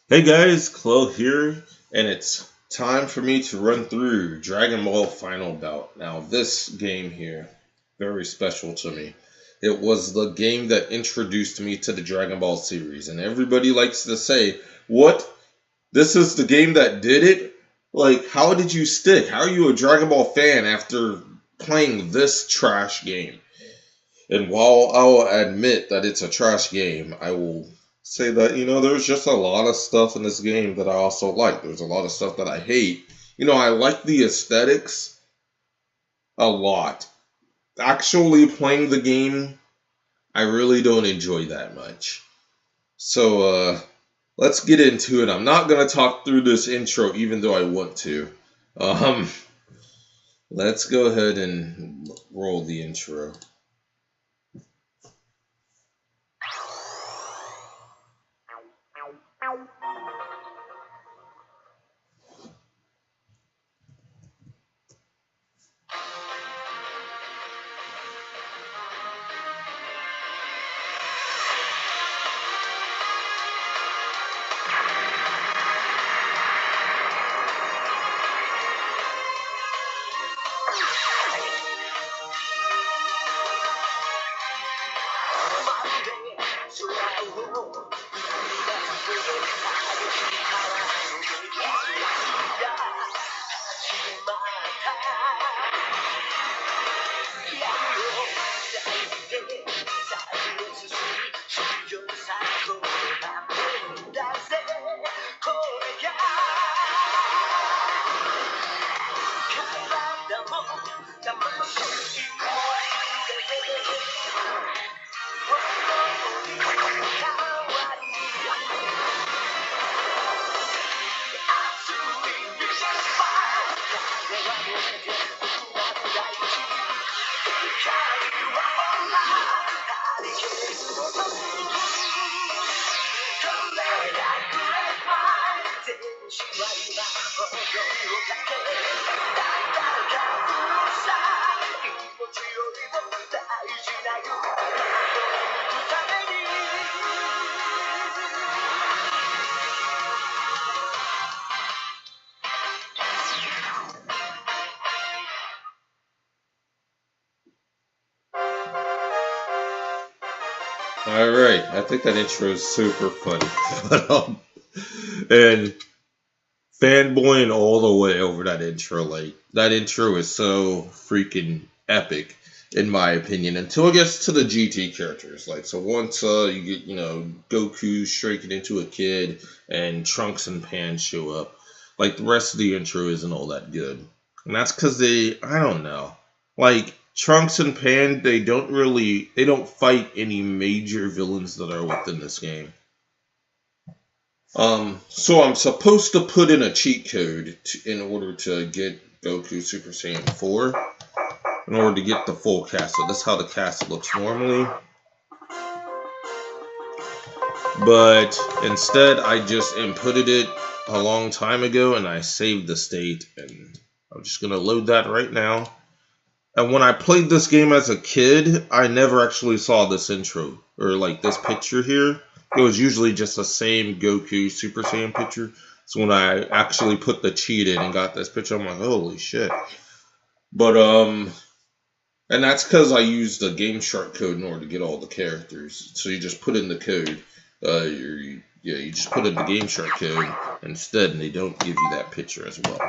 Hey guys, Clel here, and it's time for me to run through Dragon Ball Final Bout. Now, this game here, very special to me. It was the game that introduced me to the Dragon Ball series, and everybody likes to say, "What? This is the game that did it? Like, how did you stick? How are you a Dragon Ball fan after playing this trash game?" And while I'll admit that it's a trash game, I will say that, there's just a lot of stuff in this game that I also like. There's a lot of stuff that I hate. I like the aesthetics a lot. Actually playing the game, I really don't enjoy that much. So, let's get into it. I'm not going to talk through this intro even though I want to. Um, let's go ahead and roll the intro. All right, I think that intro is super funny, and fanboying all the way over that intro. Like that intro is so freaking epic, in my opinion. Until it gets to the GT characters, like so once you get Goku shrinking into a kid and Trunks and Pan show up, like the rest of the intro isn't all that good, and that's because I don't know, like Trunks and Pan they don't fight any major villains that are within this game. So I'm supposed to put in a cheat code in order to get Goku Super Saiyan 4, in order to get the full cast. So this is how the cast looks normally. But instead, I just inputted it a long time ago, and I saved the state, and I'm just going to load that right now. And when I played this game as a kid, I never actually saw this intro, or like this picture here. It was usually just the same Goku Super Saiyan picture. So when I actually put the cheat in and got this picture, I'm like, holy shit. But, and that's because I used the Game Shark code in order to get all the characters. So you just put in the code. You just put in the Game Shark code instead, and they don't give you that picture as well.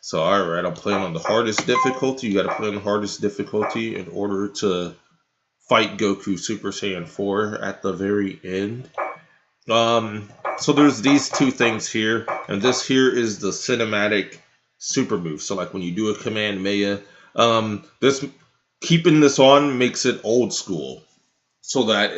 So, alright, I'm playing on the hardest difficulty. You gotta play on the hardest difficulty in order to fight Goku Super Saiyan 4 at the very end. So there's these two things here, and this here is the cinematic super move. So like when you do a Kamehameha, this keeping this on makes it old school. So that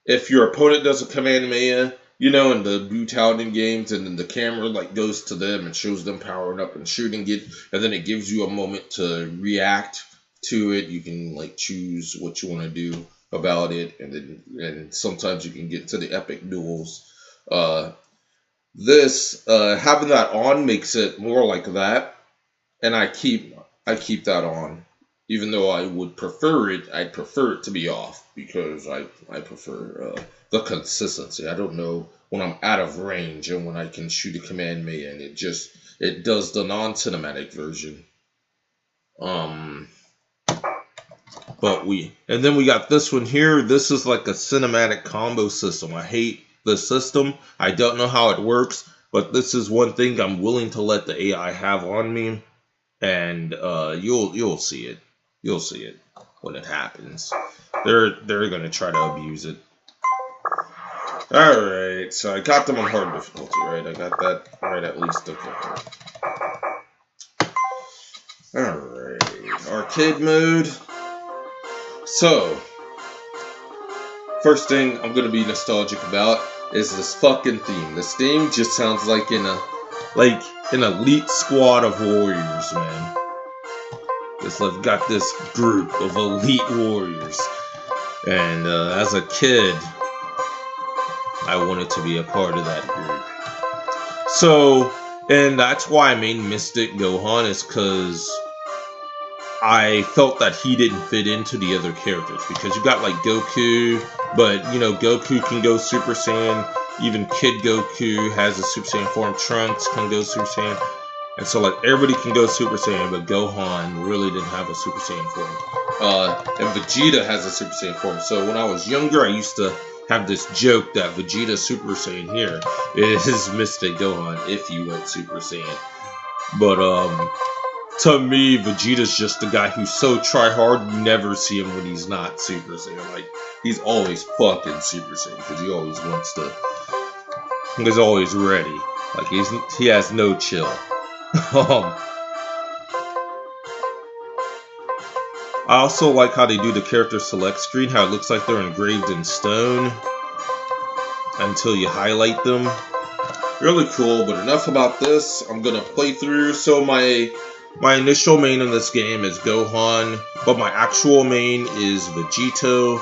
if your opponent does a Kamehameha, in the Bout games, and then the camera like goes to them and shows them powering up and shooting it, and then it gives you a moment to react to it. You can like choose what you want to do about it, and sometimes you can get to the epic duels. This having that on makes it more like that, and I keep that on. Even though I would prefer it, I'd prefer it to be off because I prefer the consistency. I don't know when I'm out of range and when I can shoot a command and it does the non-cinematic version. And then we got this one here. This is like a cinematic combo system. I hate the system. I don't know how it works, but this is one thing I'm willing to let the AI have on me, and you'll see it. You'll see it when it happens. They're gonna try to abuse it. All right, so I got them on hard difficulty, right? I got that right at least. Okay. All right, arcade mode. So, first thing I'm gonna be nostalgic about is this fucking theme. This theme just sounds like an elite squad of warriors, man. I've got this group of elite warriors, and as a kid, I wanted to be a part of that group. So, and that's why I made Mystic Gohan, is because I felt that he didn't fit into the other characters, because you got like Goku, but you know, Goku can go Super Saiyan, even Kid Goku has a Super Saiyan form, Trunks can go Super Saiyan, and so like everybody can go Super Saiyan, but Gohan really didn't have a Super Saiyan form. And Vegeta has a Super Saiyan form. So when I was younger, I used to have this joke that Vegeta Super Saiyan here is Mystic Gohan if you went Super Saiyan. But to me, Vegeta's just the guy who's so try-hard, you never see him when he's not Super Saiyan. Like, he's always fucking Super Saiyan, because he always wants to... He's always ready. Like, he has no chill. I also like how they do the character select screen, how it looks like they're engraved in stone until you highlight them. Really cool, but enough about this. I'm gonna play through. So my initial main in this game is Gohan, but my actual main is Vegito,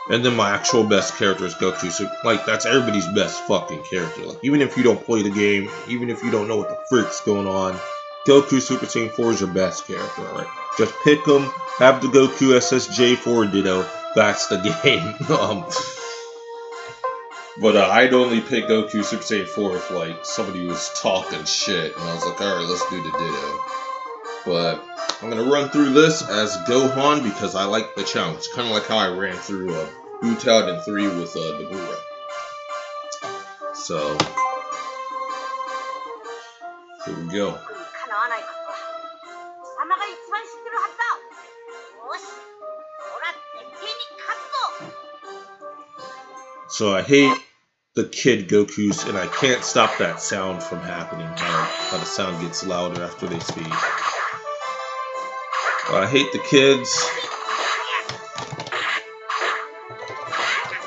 and then my actual best character is Goku. So like, that's everybody's best fucking character. Like, even if you don't play the game, even if you don't know what the frick's going on, Goku Super Saiyan 4 is your best character, right? Just pick them, have the Goku SSJ4 Ditto, that's the game. But I'd only pick Goku Super Saiyan 4 if like somebody was talking shit, and I was like, alright, let's do the Ditto. But I'm gonna run through this as Gohan because I like the challenge. Kind of like how I ran through Bout in 3 with Dabura. So here we go. So I hate the Kid Gokus, and I can't stop that sound from happening. How the sound gets louder after they speak. I hate the kids.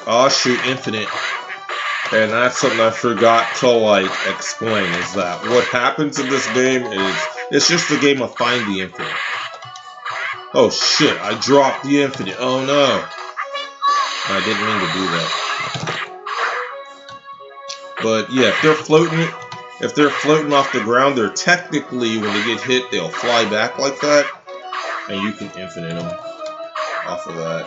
Oh shoot, Infinite. And that's something I forgot to like explain, is that what happens in this game is it's just a game of find the Infinite. Oh shit, I dropped the Infinite. Oh no. I didn't mean to do that. But yeah, if they're floating off the ground, they're technically, when they get hit, they'll fly back like that. And you can infinite them off of that.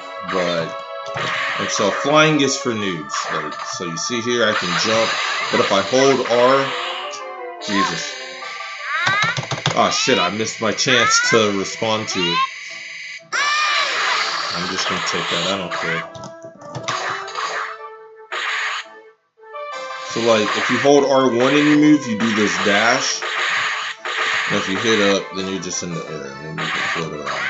And so flying is for noobs. Like, so you see here, I can jump, but if I hold R, Jesus. Oh shit, I missed my chance to respond to it. I'm just gonna take that, I don't care. So like, if you hold R1 and you move, you do this dash. And if you hit up, then you're just in the air, and then you can float around.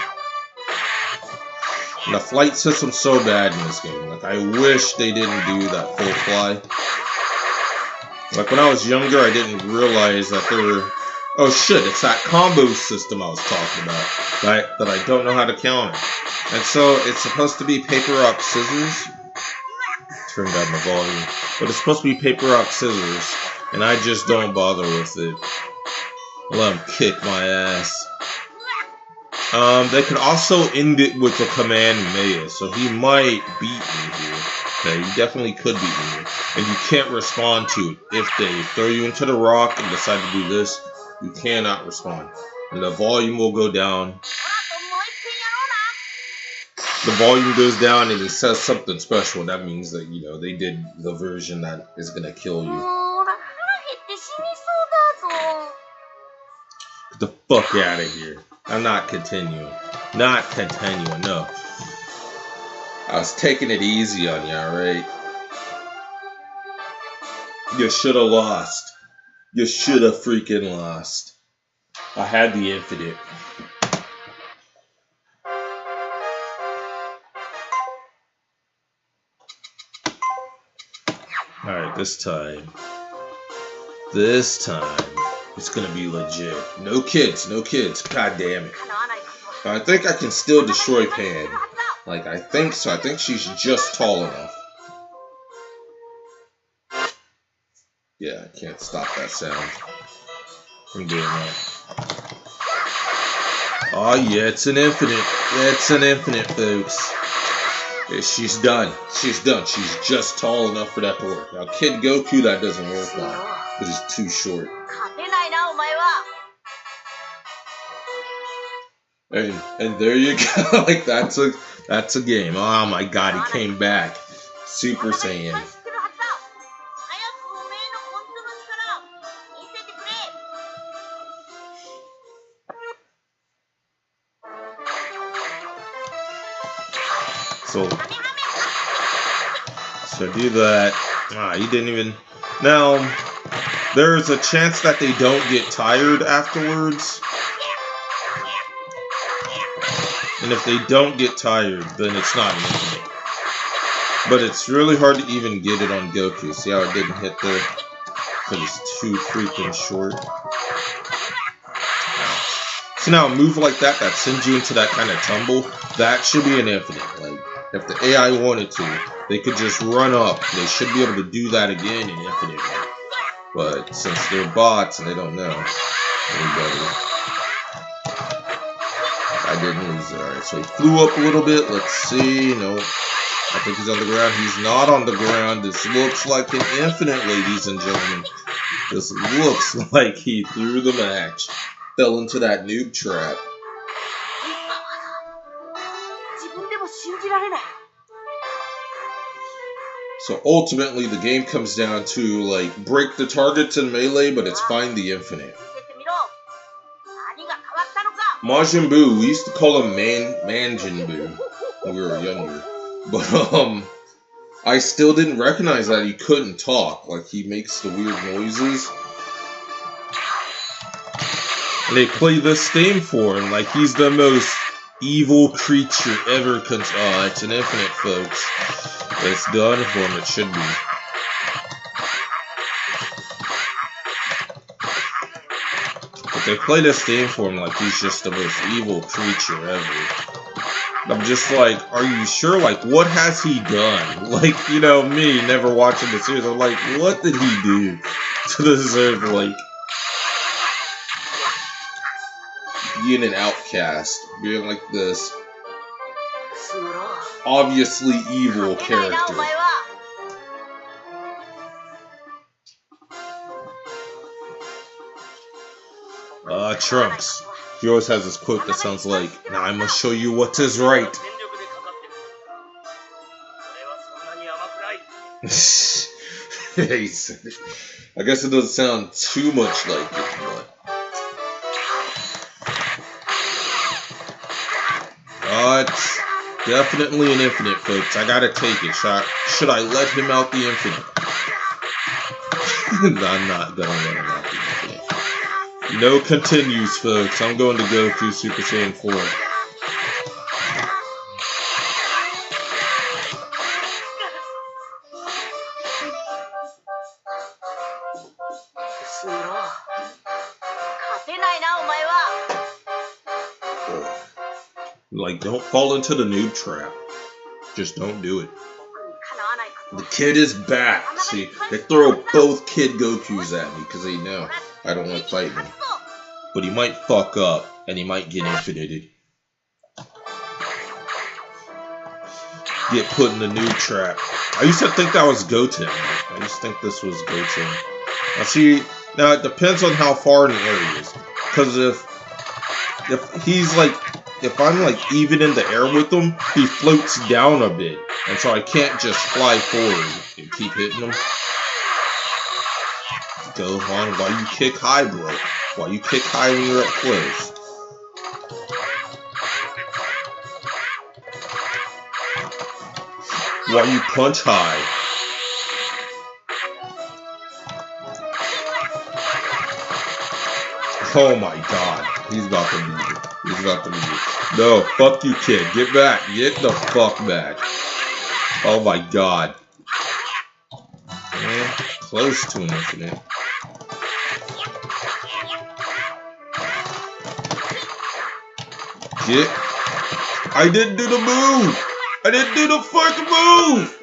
And the flight system's so bad in this game. Like, I wish they didn't do that full fly. Like, when I was younger, I didn't realize that there were... Oh shit, it's that combo system I was talking about. That I don't know how to counter. And so, it's supposed to be paper, rock, scissors. Turn down the volume. But it's supposed to be paper, rock, scissors. And I just don't bother with it. Let him kick my ass. They could also end it with a command Maya, so he might beat me here. Okay, he definitely could beat me here. And you can't respond to it. If they throw you into the rock and decide to do this, you cannot respond. And the volume will go down. the volume goes down and it says something special. That means that, you know, they did the version that is gonna kill you. Get the fuck out of here. I'm not continuing. Not continuing, no. I was taking it easy on you, alright? You should have lost. You should have freaking lost. I had the infinite. Alright, this time. This time, it's gonna be legit. No kids, no kids. God damn it. I think I can still destroy Pan. Like, I think so. I think she's just tall enough. Yeah, I can't stop that sound from doing that. Oh, yeah, it's an infinite. It's an infinite, folks. Yeah, she's done. She's done. She's just tall enough for that to work. Now, Kid Goku, that doesn't work on. Because he's too short. And there you go. Like, that's a game. Oh my god, he came back. Super Saiyan. So do that. Ah, he didn't even. Now, there's a chance that they don't get tired afterwards. And if they don't get tired, then it's not an infinite. But it's really hard to even get it on Goku. See how it didn't hit there? Because it's too freaking short. So now a move like that sends you into that kind of tumble, that should be an infinite. Like, if the AI wanted to, they could just run up. They should be able to do that again in infinite. But since they're bots and they don't know anybody, I didn't lose it. Alright, so he flew up a little bit. Let's see. No. I think he's on the ground. He's not on the ground. This looks like an infinite, ladies and gentlemen. This looks like he threw the match. Fell into that noob trap. So ultimately, the game comes down to, like, break the targets in melee, but it's find the infinite. Majin Buu, we used to call him Manjin Buu when we were younger. But, I still didn't recognize that he couldn't talk. Like, he makes the weird noises. And they play this theme for him like he's the most evil creature ever. Oh, it's an infinite, folks. It's done for him. It should be. But they play this theme for him like he's just the most evil creature ever. I'm just like, are you sure? Like, what has he done? Like, you know, me never watching the series. I'm like, what did he do to deserve, like, being an outcast, being like this obviously evil character? Trunks. He always has this quote that sounds like, "Now I must show you what is right." He said it. I guess it doesn't sound too much like it, but it's definitely an infinite, folks. I gotta take it. Should I let him out the infinite? I'm not gonna let him out the infinite. No continues, folks. I'm going to Goku Super Saiyan 4. Like, don't fall into the noob trap. Just don't do it. The kid is back. See, they throw both Kid Gokus at me because they know I don't like fighting him. But he might fuck up, and he might get infinited. Get put in the noob trap. I used to think that was Goten. I used to think this was Goten. Now see, now it depends on how far in the area is. Because if he's like if I'm like even in the air with him, he floats down a bit, and so I can't just fly forward and keep hitting him. Gohan, why you kick high, bro? Why you kick high when you're up close? Why you punch high? Oh my god, he's about to beat it. He's about to beat it. No, fuck you, kid. Get back. Get the fuck back. Oh my god. Man, close to an infinite. Get. I didn't do the move. I didn't do the fucking move.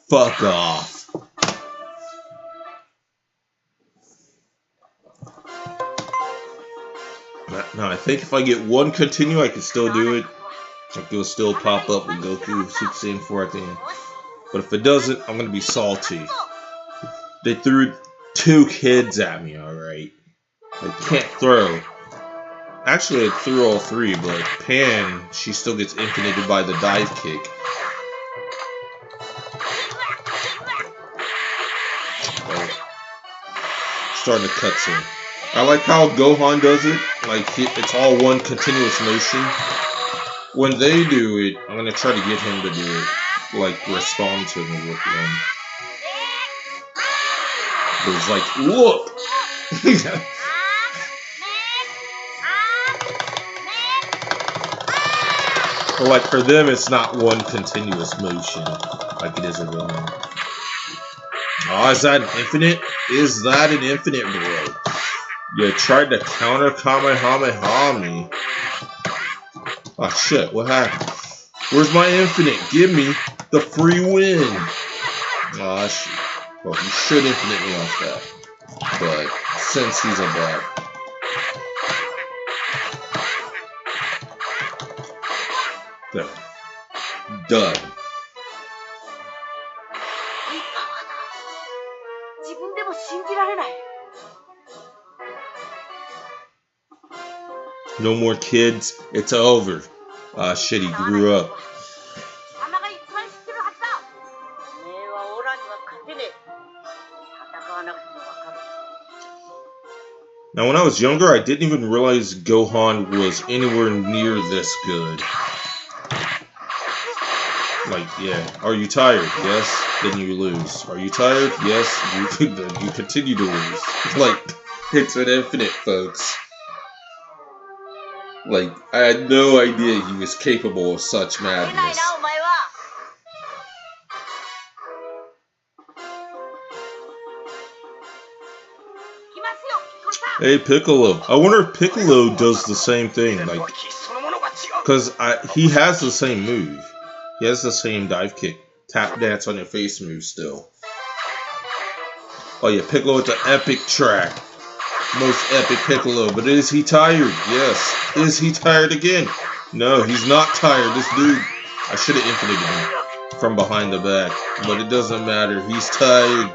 Fuck off. Now I think if I get one continue, I can still do it. Like it'll still pop up and go through Super Saiyan 4 at the end. But if it doesn't, I'm gonna be salty. They threw 2 kids at me, alright. I can't throw. Actually, I threw all 3, but Pan, she still gets infinited by the dive kick. Starting to cutscene. I like how Gohan does it. Like it's all one continuous motion. When they do it, I'm gonna try to get him to do it. Like respond to me with them. It's like, look. But like for them, it's not one continuous motion like it is in real life. Oh, is that an infinite? Is that an infinite, bro? You tried to counter Kamehameha me. Oh shit, what happened? Where's my infinite? Give me the free win. Oh shit. Well, he should infinite me off that. But since he's a bot. There. Done. No more kids. It's over. Ah, shit, he grew up. Now, when I was younger, I didn't even realize Gohan was anywhere near this good. Like, yeah. Are you tired? Yes. Then you lose. Are you tired? Yes. Then you continue to lose. Like, it's an infinite, folks. Like, I had no idea he was capable of such madness. Hey, Piccolo. I wonder if Piccolo does the same thing. Like, because he has the same move. He has the same dive kick. Tap dance on your face move still. Oh yeah, Piccolo with the epic track. Most epic Piccolo. But is he tired? Yes. Is he tired again? No, he's not tired. This dude, I should have infinited him from behind the back. But it doesn't matter. He's tired.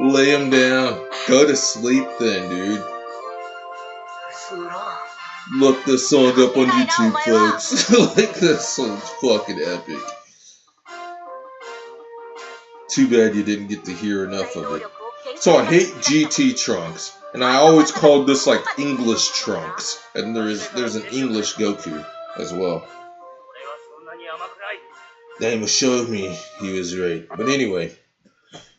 Lay him down. Go to sleep then, dude. Look this song up on YouTube, folks. Like, that song's fucking epic. Too bad you didn't get to hear enough of it. So I hate GT Trunks. And I always called this like English Trunks. And there's an English Goku as well. Dama showed me he was right. But anyway,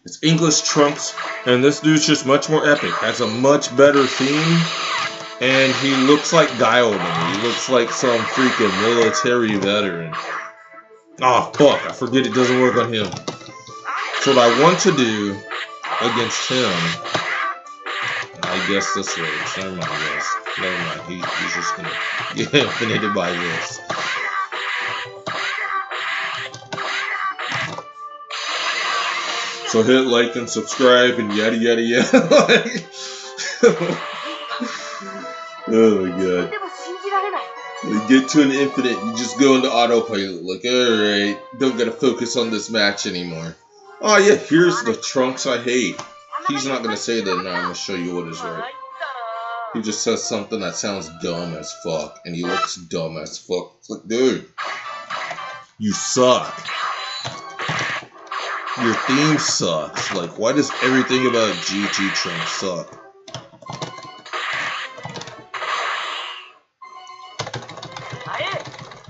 it's English Trunks. And this dude's just much more epic. Has a much better theme. And he looks like Guile to me. He looks like some freaking military veteran. Oh, fuck. I forget it doesn't work on him. So what I want to do against him... I guess this works. Never mind, guys. Never mind. He's just gonna get infinited by this. So hit like and subscribe and yada yada yada. Oh my god. You get to an infinite, you just go into autopilot. Like, alright, don't gotta focus on this match anymore. Oh yeah, here's the Trunks I hate. He's not gonna say that. No, I'm gonna show you what is right. He just says something that sounds dumb as fuck, and he looks dumb as fuck. It's like, dude, you suck. Your theme sucks. Like, why does everything about GT Trunks suck?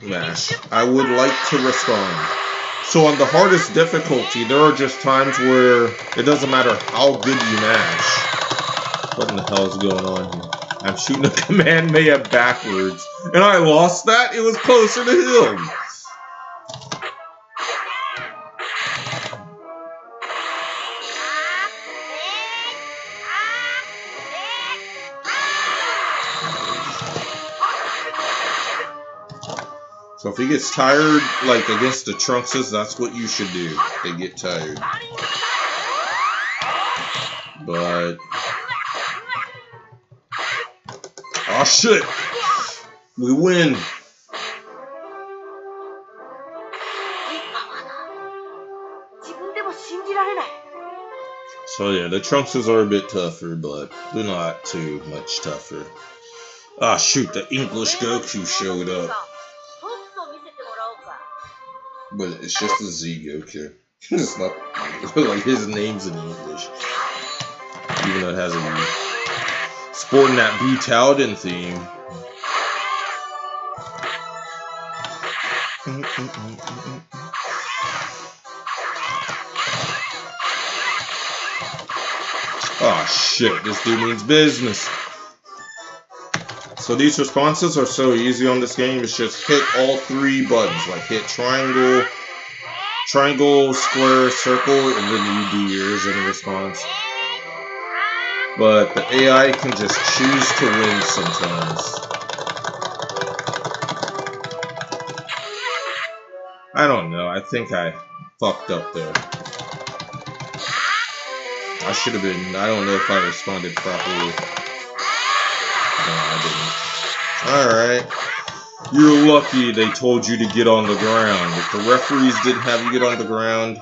Mash. I would like to respond. So on the hardest difficulty, there are just times where it doesn't matter how good you mash. What in the hell is going on here? I'm shooting a Kamehameha backwards. And I lost that? It was closer to him. So if he gets tired, like against the Trunkses, that's what you should do. They get tired. But... oh shit! We win! So yeah, the Trunkses are a bit tougher, but they're not too much tougher. Ah shoot, the English Goku showed up. But it's just a Z Goku. It's not like his name's in English. Even though it has a sporting that Bout theme. Oh shit, this dude means business. So these responses are so easy on this game. It's just hit all three buttons. Like hit triangle, square, circle, and then you do yours in response. But the AI can just choose to win sometimes. I don't know. I think I fucked up there. I should have been. I don't know if I responded properly. No, I didn't. Alright. You're lucky they told you to get on the ground. If the referees didn't have you get on the ground,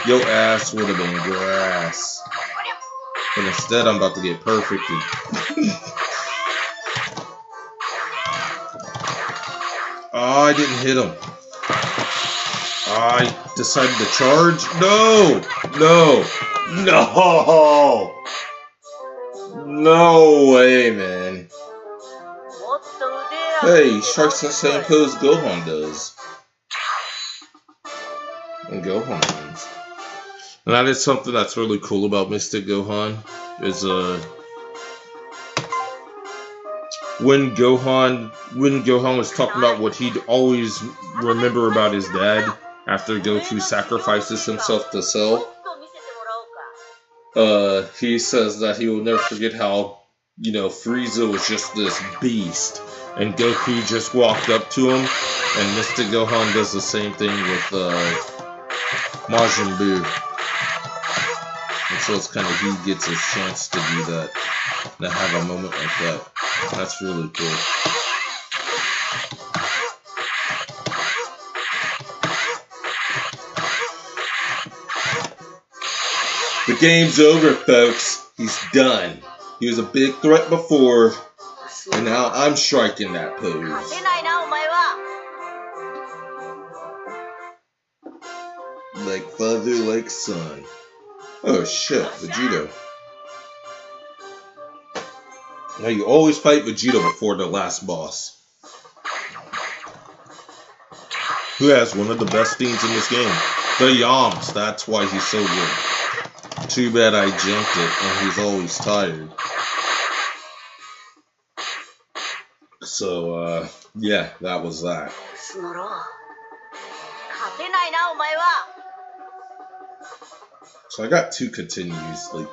your ass would have been grass. But instead, I'm about to get perfected. Oh, I didn't hit him. I decided to charge. No! No! No! No way, man. Hey, he strikes the same pose Gohan does. And Gohan wins. And that is something that's really cool about Mystic Gohan. Is when Gohan was talking about what he'd always remember about his dad after Goku sacrifices himself to Cell. He says that he will never forget how, you know, Frieza was just this beast, and Goku just walked up to him, and Mystic Gohan does the same thing with Majin Buu. And so it's kind of he gets his chance to do that, to have a moment like that. That's really cool. The game's over, folks. He's done. He was a big threat before, and now I'm striking that pose. Like father, like son. Oh shit, Vegeta. Now you always fight Vegeta before the last boss, who has one of the best themes in this game. The Yams, that's why he's so good. Too bad I jumped it, and he's always tired. So, yeah, that was that. So I got two continues, like,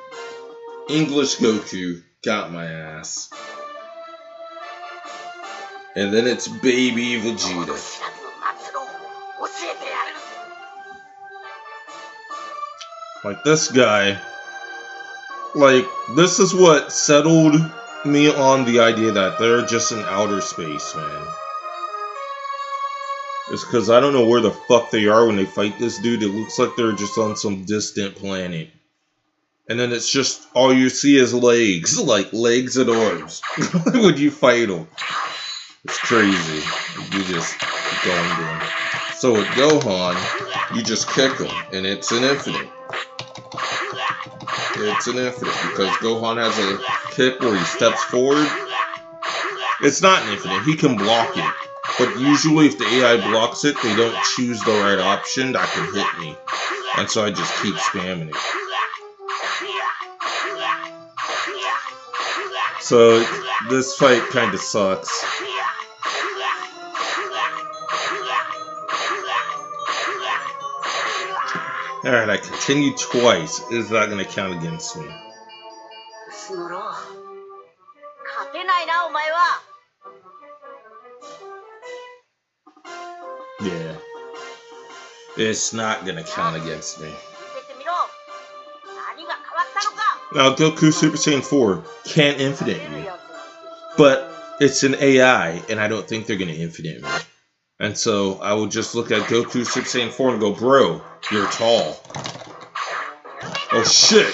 English Goku got my ass. And then it's baby Vegeta. Like this guy, like this is what settled me on the idea that they're just in outer space, man. It's because I don't know where the fuck they are when they fight this dude. It looks like they're just on some distant planet. And then it's just, all you see is legs. Like, legs and arms. When you fight them. It's crazy. You just keep going to him. So with Gohan, you just kick him. And it's an infinite. It's an infinite. Because Gohan has a kick where he steps forward. It's not an infinite. He can block it. But usually if the AI blocks it, they don't choose the right option that can hit me. And so I just keep spamming it. So this fight kind of sucks. Alright, I continued twice. Is that going to count against me? Yeah. It's not going to count against me. Now, Goku Super Saiyan 4 can infinite me. But it's an AI, and I don't think they're going to infinite me. And so I will just look at Goku Super Saiyan 4 and go, bro, you're tall. Oh, shit.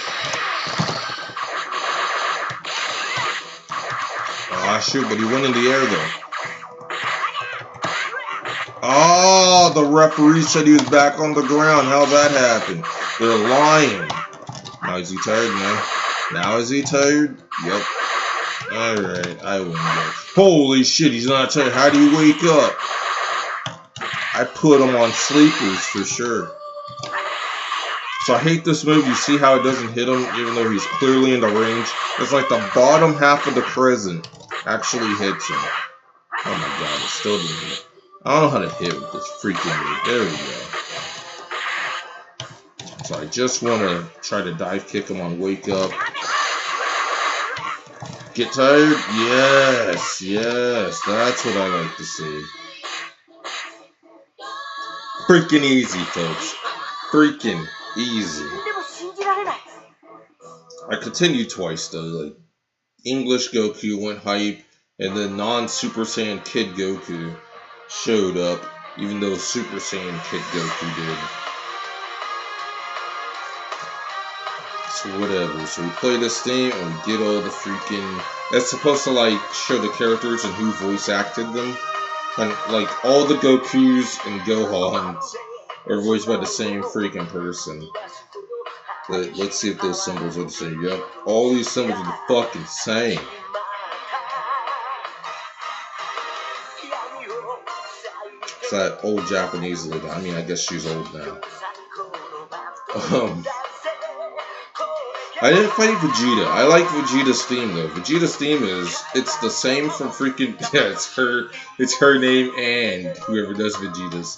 Ah, shoot, but he went in the air, though. Oh, the referee said he was back on the ground. How'd that happen? They're lying. Now is he tired? No. Now is he tired? Yep. Alright, I win. Holy shit, he's not tired. How do you wake up? I put him on sleepers for sure. So I hate this move. You see how it doesn't hit him even though he's clearly in the range? It's like the bottom half of the crescent actually hits him. Oh my god, it still didn't hit. I don't know how to hit with this freaking move. There we go. So I just want to try to dive kick him on wake up. Get tired? Yes, yes. That's what I like to see. Freaking easy, folks. Freaking easy. I continued twice, though. Like, English Goku went hype, and then non-Super Saiyan Kid Goku showed up, even though Super Saiyan Kid Goku did. So whatever. So we play this thing and we get all the freaking... It's supposed to like show the characters and who voice acted them. And like all the Gokus and Gohans are voiced by the same freaking person. But let's see if those symbols are the same. Yep. All these symbols are the fucking same. It's that old Japanese lady. I mean, I guess she's old now. I didn't fight Vegeta. I like Vegeta's theme though. Vegeta's theme it's the same from freaking it's her name and whoever does Vegeta's.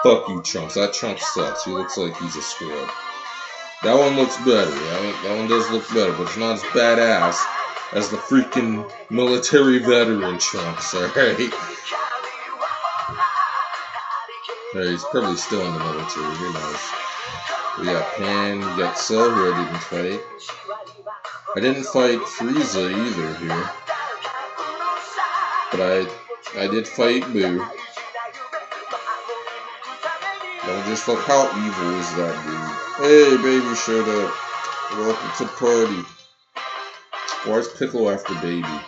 Fuck you, Trunks. That Trunks sucks. He looks like he's a scrub. That one looks better. That one does look better, but it's not as badass as the freaking military veteran Trunks. Alright. He's probably still in the military. Who knows? We got Pan, we got Cell, who I didn't fight. I didn't fight Frieza either here. But I did fight Boo. Now just look how evil is that dude. Hey, baby showed up. Welcome to the party. Why is Piccolo after baby?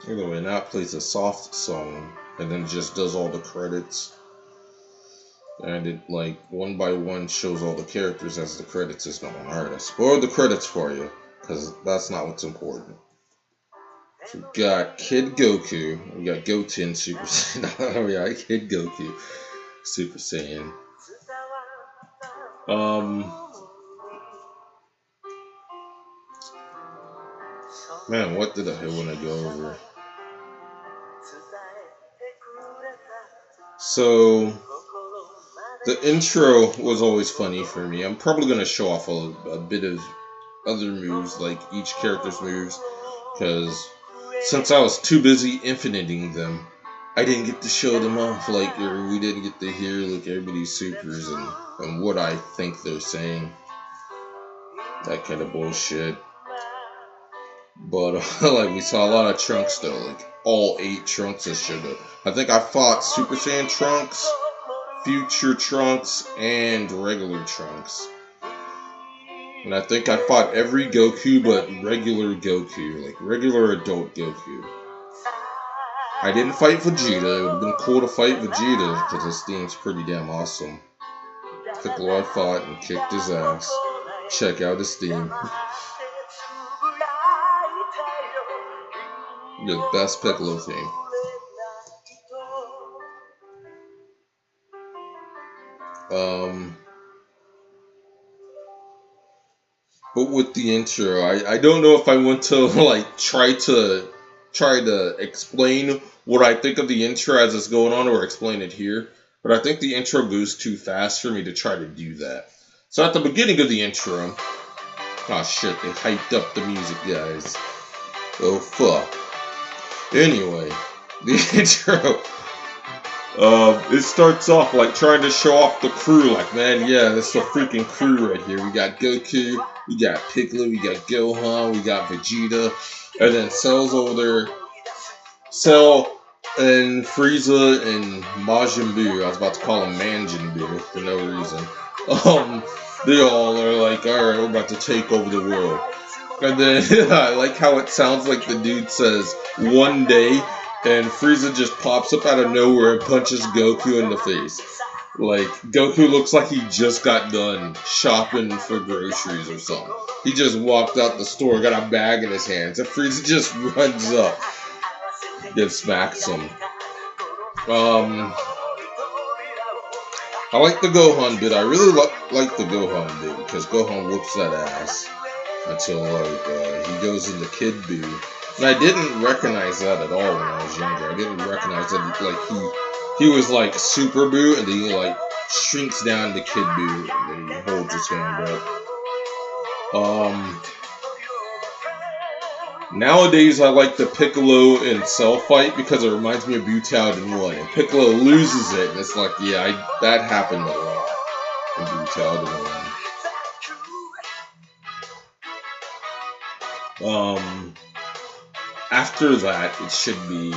Anyway, now it plays a soft song. And then it just does all the credits. And it, like, one by one shows all the characters as the credits is going. Alright, I spoiled the credits for you. Because that's not what's important. So we got Kid Goku. We got Goten Super Saiyan. We got Kid Goku Super Saiyan. Man, what did I want to go over? So, the intro was always funny for me. I'm probably going to show off a bit of other moves, like each character's moves, because since I was too busy infiniting them, I didn't get to show them off, like, or we didn't get to hear, like, everybody's supers and what I think they're saying. That kind of bullshit. But like we saw a lot of Trunks though, like all 8 Trunks that showed up. I think I fought Super Saiyan Trunks, Future Trunks, and regular Trunks. And I think I fought every Goku but regular Goku, like regular adult Goku. I didn't fight Vegeta. It would have been cool to fight Vegeta because his theme's pretty damn awesome. Piccolo I fought and kicked his ass. Check out his theme. The best Piccolo theme. But with the intro, I don't know if I want to like try to explain what I think of the intro as it's going on or explain it here. But I think the intro goes too fast for me to try to do that. So at the beginning of the intro, oh shit, they hyped up the music, guys. Oh fuck. Anyway, the intro. It starts off like trying to show off the crew, like, man, yeah, this is a freaking crew right here. We got Goku, we got Piccolo, we got Gohan, we got Vegeta, and then Cell's over there. Cell and Frieza and Majin Buu, I was about to call him Manjin Buu for no reason. They all are like, alright, we're about to take over the world. And then, I like how it sounds like the dude says, one day, and Frieza just pops up out of nowhere and punches Goku in the face. Like, Goku looks like he just got done shopping for groceries or something. He just walked out the store, got a bag in his hands, and Frieza just runs up and smacks him. I like the Gohan bit. I really like the Gohan bit, because Gohan whoops that ass until, he goes into Kid Buu. And I didn't recognize that at all when I was younger. I didn't recognize that, like, he was, like, Super Buu, and then he, like, shrinks down to Kid Buu, and then he holds his hand up. Nowadays, I like the Piccolo and Cell fight, because it reminds me of Butoden 1. And Piccolo loses it, and it's like, yeah, that happened a lot in Butoden 1. After that, it should be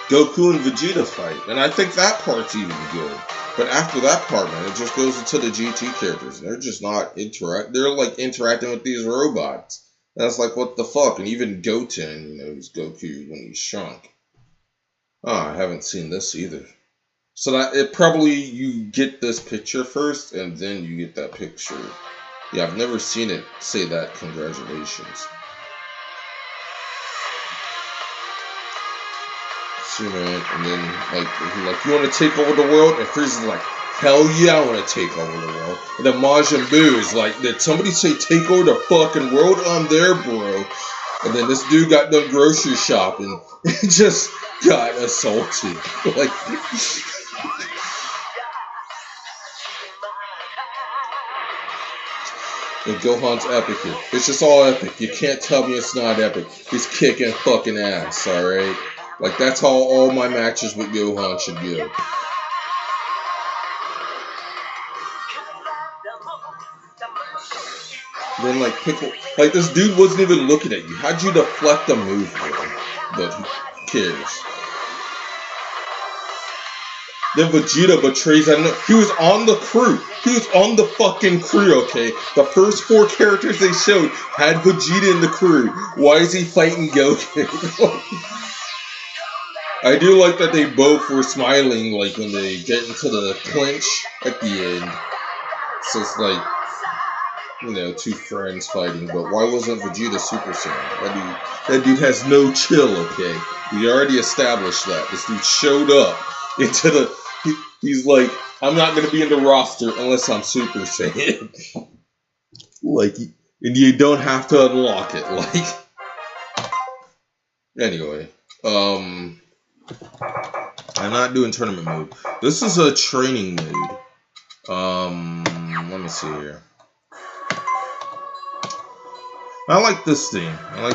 Goku and Vegeta fight. And I think that part's even good. But after that part, man, it just goes into the GT characters. They're just not they're like interacting with these robots. And it's like, what the fuck? And even Goten, who's Goku when he's shrunk. Oh, I haven't seen this either. So that it probably, you get this picture first, and then you get that picture. Yeah, I've never seen it say that, congratulations. Man, and then like you want to take over the world, and Frieza's like, hell yeah, I want to take over the world. And then Majin Buu is like, did somebody say take over the fucking world? I'm there, bro. And then this dude got done grocery shopping and just got assaulted. Like, and Gohan's epic here. It's just all epic. You can't tell me it's not epic. He's kicking fucking ass, alright? Like, that's how all my matches with Gohan should go. Then, like, Piccolo... Like, this dude wasn't even looking at you. How'd you deflect the move, bro? But who cares? Then Vegeta betrays... He was on the crew. He was on the fucking crew, okay? The first 4 characters they showed had Vegeta in the crew. Why is he fighting Goku? I do like that they both were smiling, like, when they get into the clinch at the end. So it's like, 2 friends fighting, but why wasn't Vegeta Super Saiyan? That dude has no chill, okay? We already established that. This dude showed up into the... He's like, I'm not going to be in the roster unless I'm Super Saiyan. Like, and you don't have to unlock it, like... Anyway, I'm not doing tournament mode. This is a training mode. Let me see here. I like this thing. I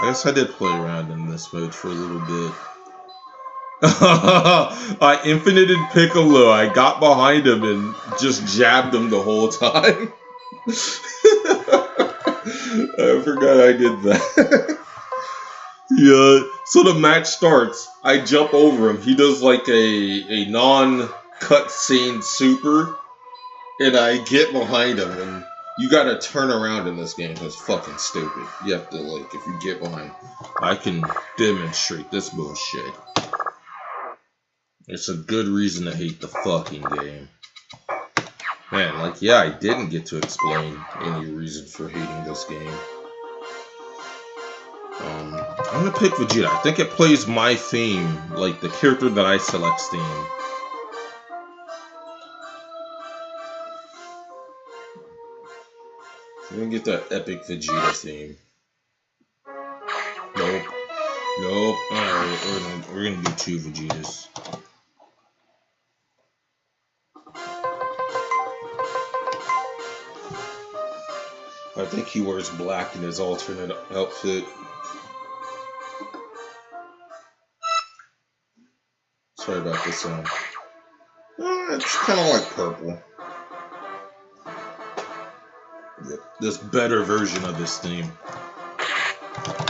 guess I did play around in this mode for a little bit. I infinited Piccolo. I got behind him and just jabbed him the whole time. I forgot I did that. Yeah, so the match starts. I jump over him. He does like a non-cutscene super, and I get behind him. And you gotta turn around in this game. It's fucking stupid. You have to, like, if you get behind, I can demonstrate this bullshit. It's a good reason to hate the fucking game. Man, like, yeah, I didn't get to explain any reason for hating this game. I'm gonna pick Vegeta. I think it plays my theme, like the character that I select's theme. I'm gonna get that epic Vegeta theme. Nope. Nope. Alright, we're gonna do 2 Vegetas. I think he wears black in his alternate outfit. Sorry about this sound. It's kind of like purple. Yep. This better version of this theme.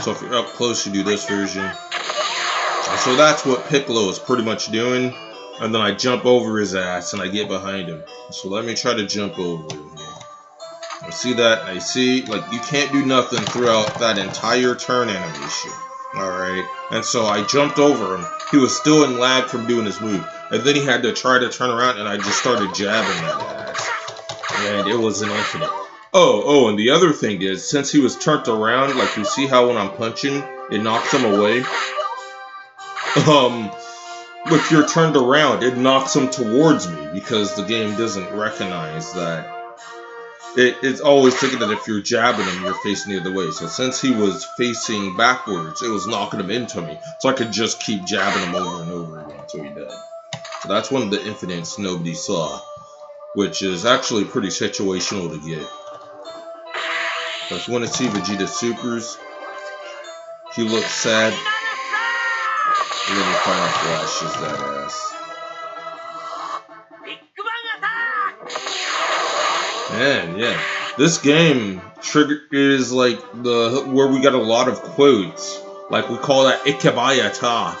So if you're up close, you do this version. And so that's what Piccolo is pretty much doing. And then I jump over his ass and I get behind him. So let me try to jump over him here. I see that, I see, like, you can't do nothing throughout that entire turn animation. Alright, and so I jumped over him. He was still in lag from doing his move. And then he had to try to turn around, and I just started jabbing that ass. And it was an infinite. Oh, and the other thing is, since he was turned around, like, you see how when I'm punching, it knocks him away? If you're turned around, it knocks him towards me, because the game doesn't recognize that. It's always thinking that if you're jabbing him, you're facing the other way. So since he was facing backwards, it was knocking him into me. So I could just keep jabbing him over and over again until he died. So that's one of the infinites nobody saw, which is actually pretty situational to get. But if you want to see Vegeta Supers, he looks sad. And then he Final flashes that ass. Man, yeah. This game is like where we got a lot of quotes. Like we call that Ikebayata.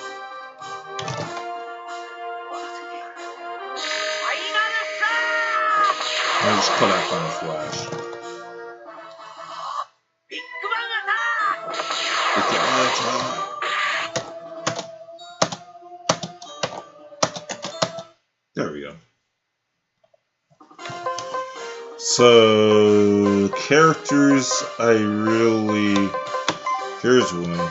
I just call that Final Flash. Ikebayata. There we go. So, characters here's one.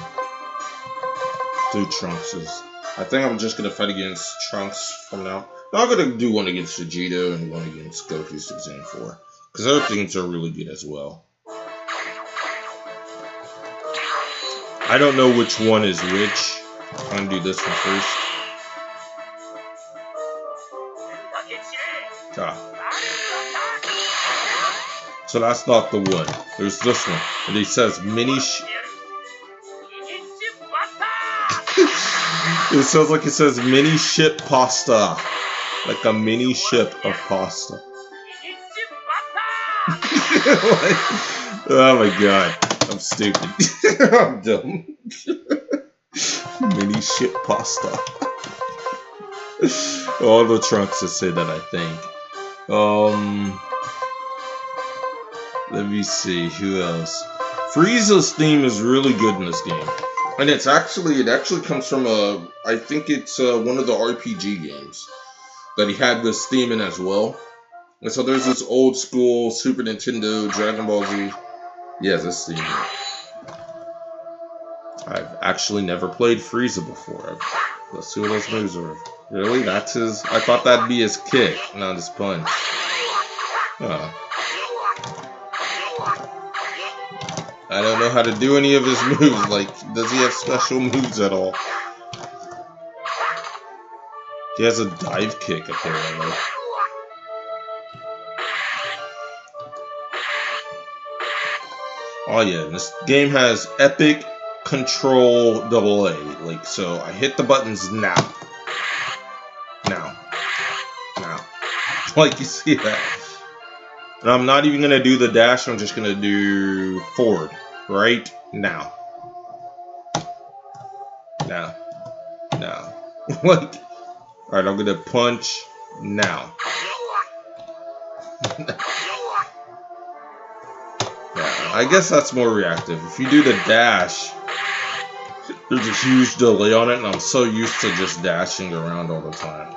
Do Trunks's. I think I'm just gonna fight against Trunks from now. I'm gonna do one against Vegeta and one against Goku 64. Because other things are really good as well. I don't know which one is which. I'm gonna do this one first. So that's not the one. There's this one. And he says mini it sounds like it says mini ship pasta. Like a mini ship of pasta. Oh my god. I'm stupid. I'm dumb. Mini ship pasta. All the Trunks to say that, I think. Let me see, who else? Frieza's theme is really good in this game. And it actually comes from I think it's one of the RPG games that he had this theme in as well. And so there's this old school Super Nintendo Dragon Ball Z. Yeah, this theme. I've actually never played Frieza before. Let's see what those moves are. Really? That's his... I thought that'd be his kick, not his punch. Oh. I don't know how to do any of his moves. Like, does he have special moves at all? He has a dive kick, apparently. Oh yeah, this game has epic control AA. Like, so I hit the buttons now. Now. Like, you see that? And I'm not even gonna do the dash, I'm just gonna do forward right now. Now. Now. Like, alright, I'm gonna punch now. Yeah, I guess that's more reactive. If you do the dash, there's a huge delay on it, and I'm so used to just dashing around all the time.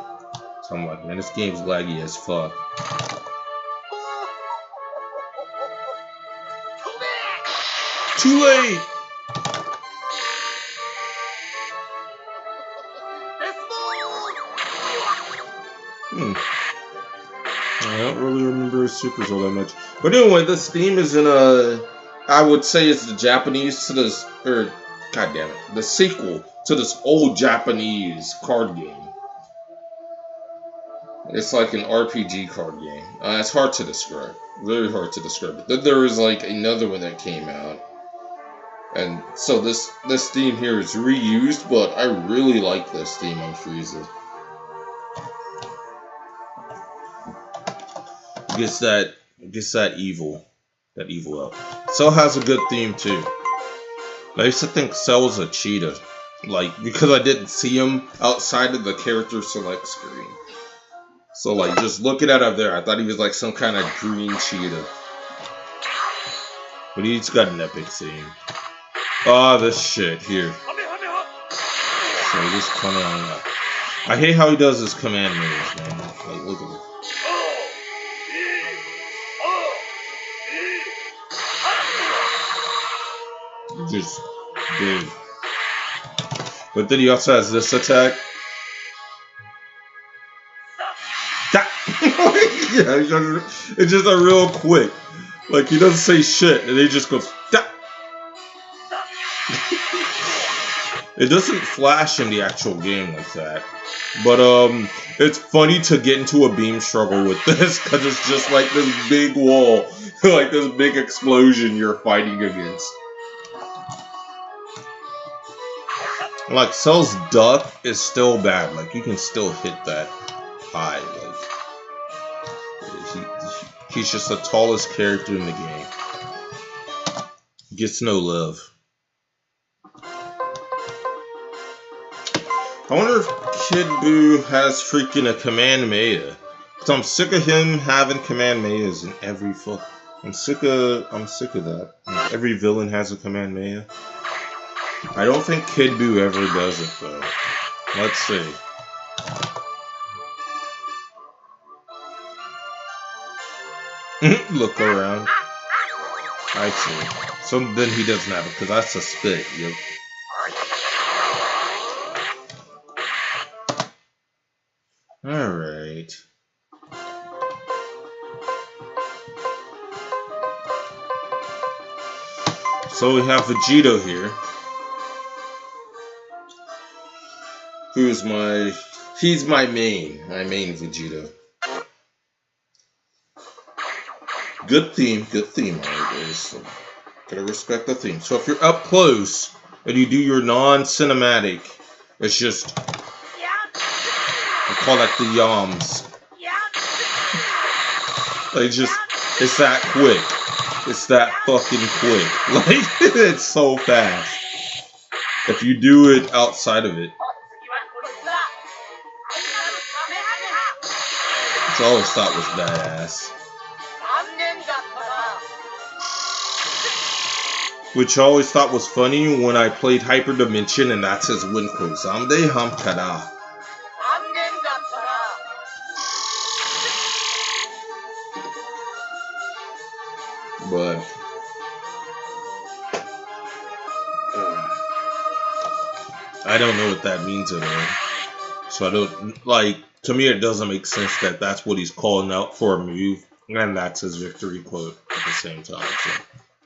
So I'm like, man, this game's laggy as fuck. Too late! I don't really remember his supers all that much. But anyway, this theme is in a... I would say it's the Japanese to this... Or, god damn it. The sequel to this old Japanese card game. It's like an RPG card game. It's hard to describe. Really hard to describe. Then there was like another one that came out. And so this theme here is reused, but I really like this theme on Frieza. Gets that evil out. Cell has a good theme too. I used to think Cell was a cheetah, like because I didn't see him outside of the character select screen. So like just looking at him there, I thought he was like some kind of green cheetah. But he's got an epic theme. Ah, this shit here. So just coming on up. I hate how he does his command moves, man. Like look at it. Just big. But then he also has this attack. Yeah, it's just a real quick. Like he doesn't say shit and he just goes. It doesn't flash in the actual game like that. But it's funny to get into a beam struggle with this because it's just like this big wall, like this big explosion you're fighting against. Like, Cell's duck is still bad. Like, you can still hit that high. Like, he's just the tallest character in the game. Gets no love. I wonder if Kid Buu has freaking a Kamehameha. Cause I'm sick of him having Kamehamehas in every fuck. I'm sick of that. Like, every villain has a Kamehameha. I don't think Kid Buu ever does it though. Let's see. Look around. I see. So then he doesn't have it because that's a spit. Yep. Alright. So we have Vegito here. He's my main. I main Vegito. Good theme always. So gotta respect the theme. So if you're up close and you do your non-cinematic, it's just I call that the yams. Like it's that quick. It's that fucking quick. Like it's so fast. If you do it outside of it. Which I always thought was badass. Which I always thought was funny when I played Hyper Dimension and that's his win quote. Zamde Hamkara. But I don't know what that means at all. So I don't like. To me, it doesn't make sense that that's what he's calling out for a move, and that's his victory quote at the same time. So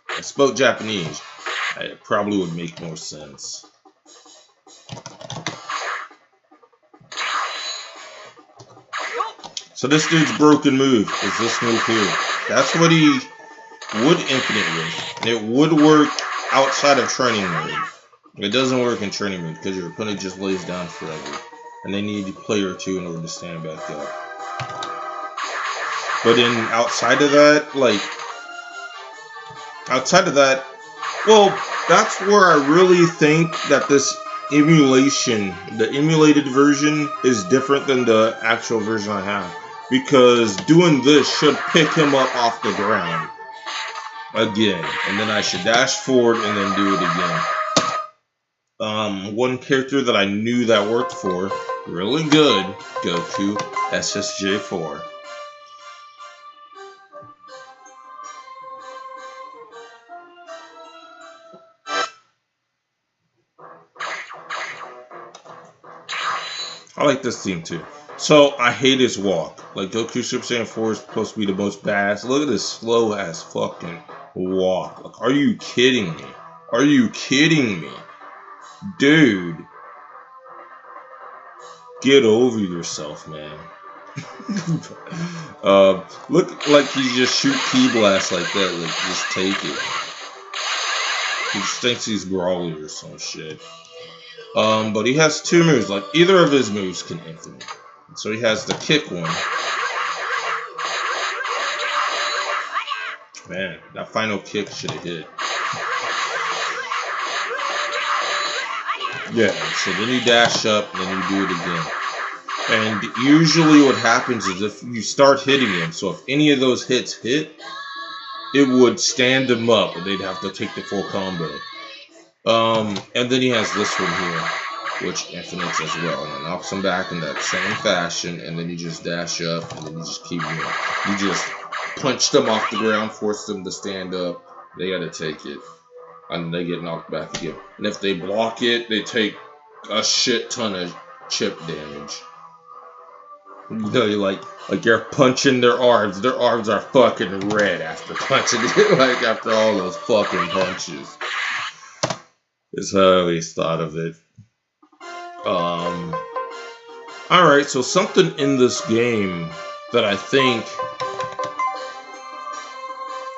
if I spoke Japanese, it probably would make more sense. So this dude's broken move is this move here. That's what he would infinite with. And it would work outside of training mode. It doesn't work in training mode because your opponent just lays down forever. And they need a player or two in order to stand back up. But in outside of that, well, that's where I really think that this emulation, the emulated version is different than the actual version I have. Because doing this should pick him up off the ground again. And then I should dash forward and then do it again. One character that I knew that worked for, really good, Goku, SSJ4. I like this theme too. So I hate his walk. Like Goku Super Saiyan 4 is supposed to be the most badass. Look at this slow ass fucking walk. Like, are you kidding me? Are you kidding me? Dude. Get over yourself, man. Look like he just shoot Ki Blast like that. Like, just take it. He just thinks he's Brawly or some shit. But he has two moves. Like, either of his moves can infinite. So he has the kick one. Man, that final kick should have hit. Yeah, so then you dash up, and then you do it again. And usually what happens is if you start hitting him, so if any of those hits hit, it would stand him up, and they'd have to take the full combo. And then he has this one here, which infinites as well, and it knocks him back in that same fashion, and then you just dash up, and then you just keep going. You just punch them off the ground, force them to stand up, they gotta take it. And they get knocked back again. And if they block it, they take a shit ton of chip damage. You know, you're like you're punching their arms. Their arms are fucking red after punching it. Like after all those fucking punches. Is how I always thought of it. Alright, so something in this game that I think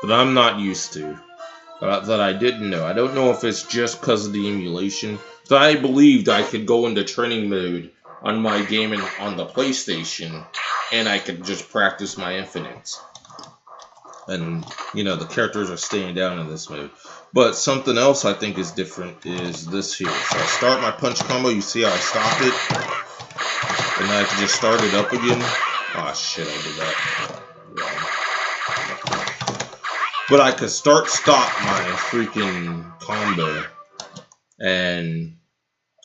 that I'm not used to. That I didn't know. I don't know if it's just because of the emulation. So I believed I could go into training mode on my game on the PlayStation, and I could just practice my infinites. And, you know, the characters are staying down in this mode. But something else I think is different is this here. So I start my punch combo, you see how I stop it? And then I can just start it up again. Ah, shit, I did that. Yeah. But I could stop my freaking combo. And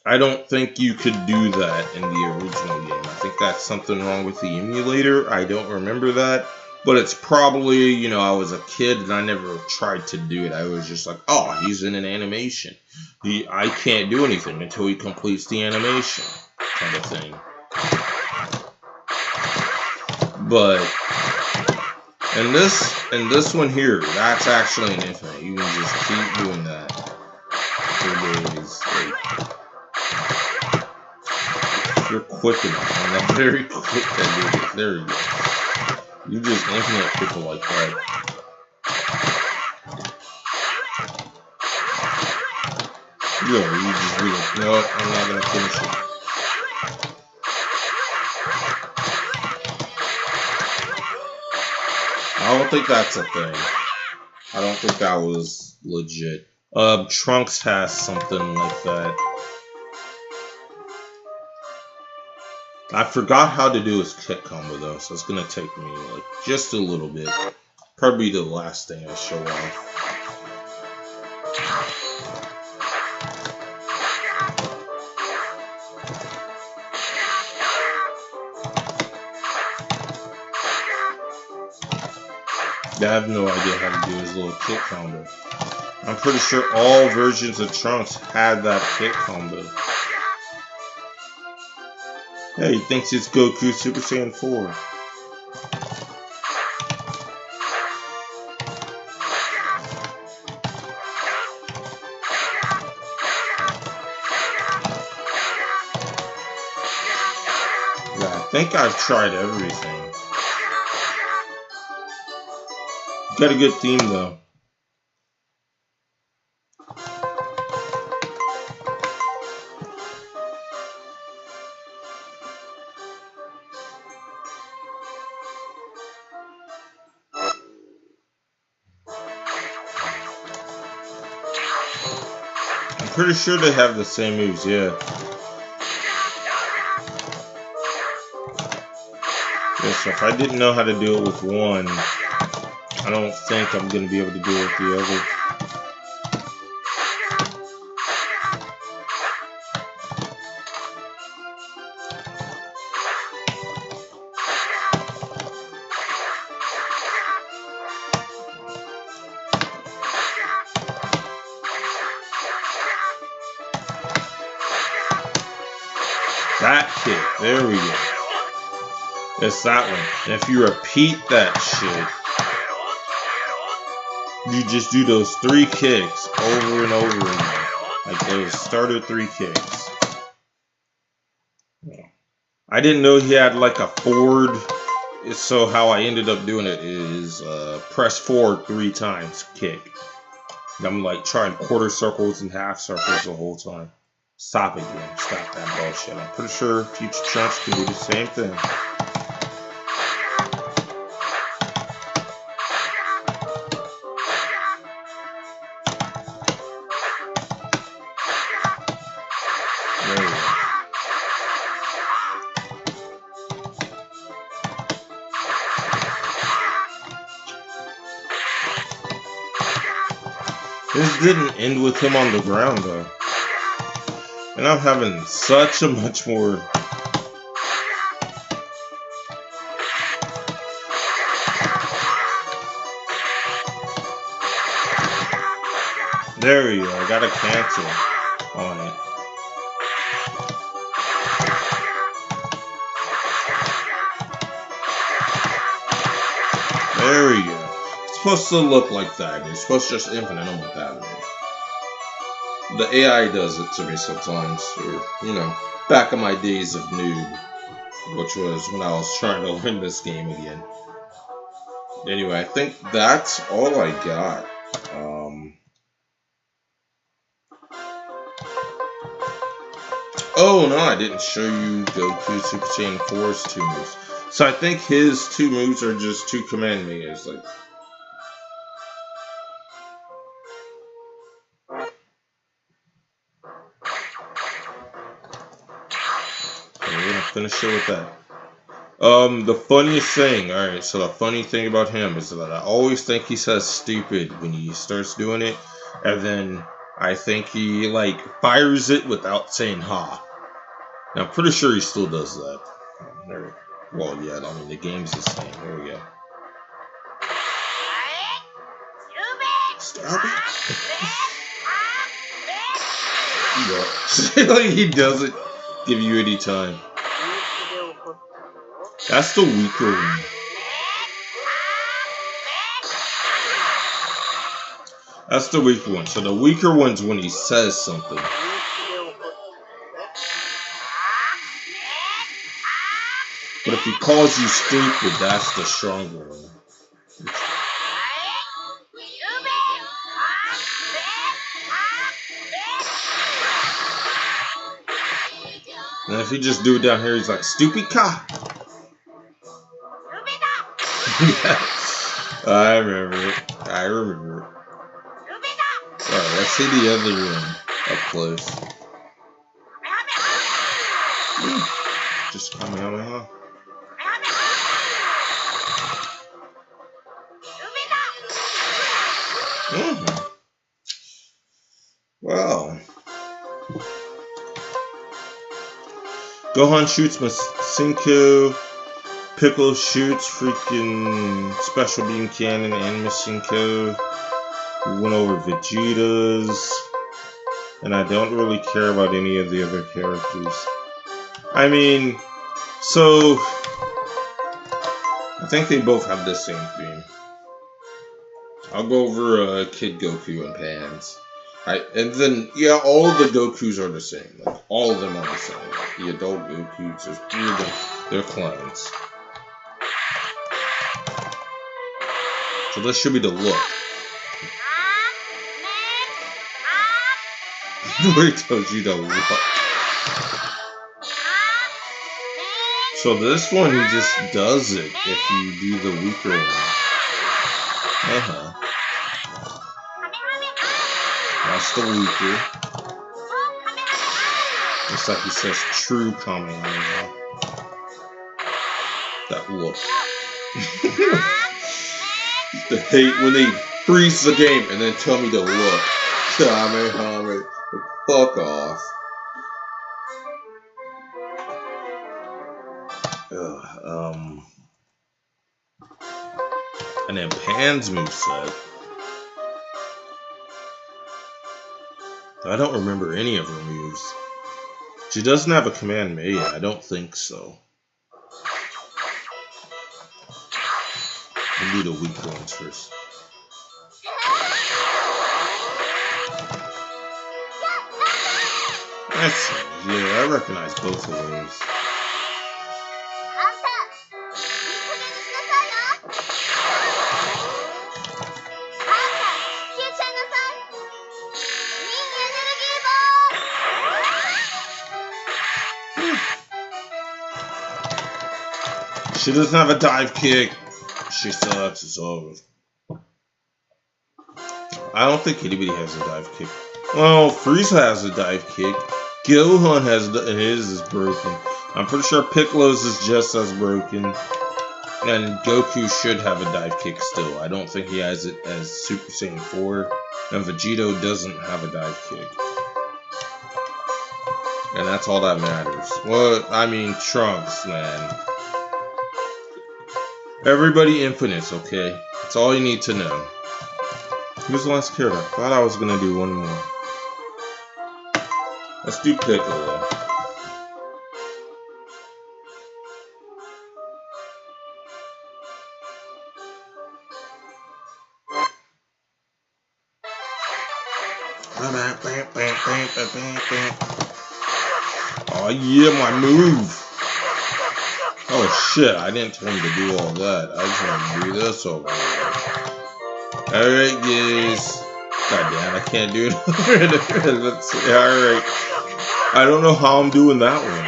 I don't think you could do that in the original game. I think that's something wrong with the emulator. I don't remember that. But it's probably, you know, I was a kid and I never tried to do it. I was just like, oh, he's in an animation. I can't do anything until he completes the animation kind of thing. But and this one here, that's actually an infinite. You can just keep doing that for days. Like, you're quick enough. I'm very quick at doing it. There you go. You just infinite people like that. Yeah, you just be like, no, I'm not gonna finish it. I don't think that's a thing. I don't think that was legit. Trunks has something like that. I forgot how to do his kick combo though, so it's gonna take me like just a little bit. Probably the last thing I show off. Yeah, I have no idea how to do his little kick combo. I'm pretty sure all versions of Trunks had that kick combo. Yeah, he thinks it's Goku Super Saiyan 4. Yeah, I think I've tried everything. Got a good theme though. pretty sure they have the same moves, yeah. Yeah, so if I didn't know how to do it with one, I don't think I'm going to be able to do it with the other. That kick, there we go. It's that one. And if you repeat that shit, you just do those 3 kicks over and over again. Like those starter 3 kicks. I didn't know he had like a forward. So how I ended up doing it is press forward 3 times, kick. I'm like trying quarter circles and half circles the whole time. Stop it, game. Stop that bullshit. I'm pretty sure future chunks can do the same thing. There we go. This didn't end with him on the ground though. And I'm having such a much more... There we go, I got a cancel on it. There we go. It's supposed to look like that. You're supposed to just infinite them with that. The AI does it to me sometimes, or, you know, back in my days of noob, which was when I was trying to learn this game again. Anyway, I think that's all I got. Oh no, I didn't show you Goku Super Saiyan 4's 2 moves. So I think his 2 moves are just 2 command meters, like... We're gonna finish it with that. The funniest thing, alright, so the funny thing about him is that I always think he says stupid when he starts doing it, and then I think he, like, fires it without saying ha. Now, I'm pretty sure he still does that. Well, yeah, I mean, the game's the same. There we go. Stop it. Like, he doesn't give you any time. That's the weaker one. That's the weaker one. So the weaker one's when he says something. But if he calls you stupid, that's the stronger one. And if he just do it down here, he's like, stupid ka. I remember it. I remember it. Alright, let's see the other one up close. Just Kamehameha. Well, Gohan shoots Masenko, Piccolo shoots freaking Special Beam Cannon and Masenko. We went over Vegeta's, and I don't really care about any of the other characters. I mean, so I think they both have the same theme. I'll go over Kid Goku and Pans. And then, yeah, all of the Gokus are the same. Like, all of them are the same. Like, the adult Gokus, there's 3 of them. They're clones. So this should be the look. Where tells you the look. So this one, he just does it if you do the weaker one. That's the weaker. Looks like he says true comment now. That look. The hate when they freeze the game and then tell me to look. Kamehameha. Fuck off. And then Pan's moveset. I don't remember any of her moves. She doesn't have a command made. I don't think so. I'll do the weak ones first. That's, yeah, I recognize both of those. She doesn't have a dive kick. She sucks. It's over. I don't think anybody has a dive kick. Well, Frieza has a dive kick. Gohan has his is broken. I'm pretty sure Piccolo's is just as broken. And Goku should have a dive kick still. I don't think he has it as Super Saiyan 4. And Vegito doesn't have a dive kick. And that's all that matters. Well, I mean, Trunks, man. Everybody infinites, okay? That's all you need to know. Who's the last character? I thought I was gonna do one more. Let's do Piccolo. Oh yeah, my move. Oh shit, I didn't tell him to do all that. I just want to do this over here. Alright guys. God damn, I can't do it. Let's see. Alright. I don't know how I'm doing that one.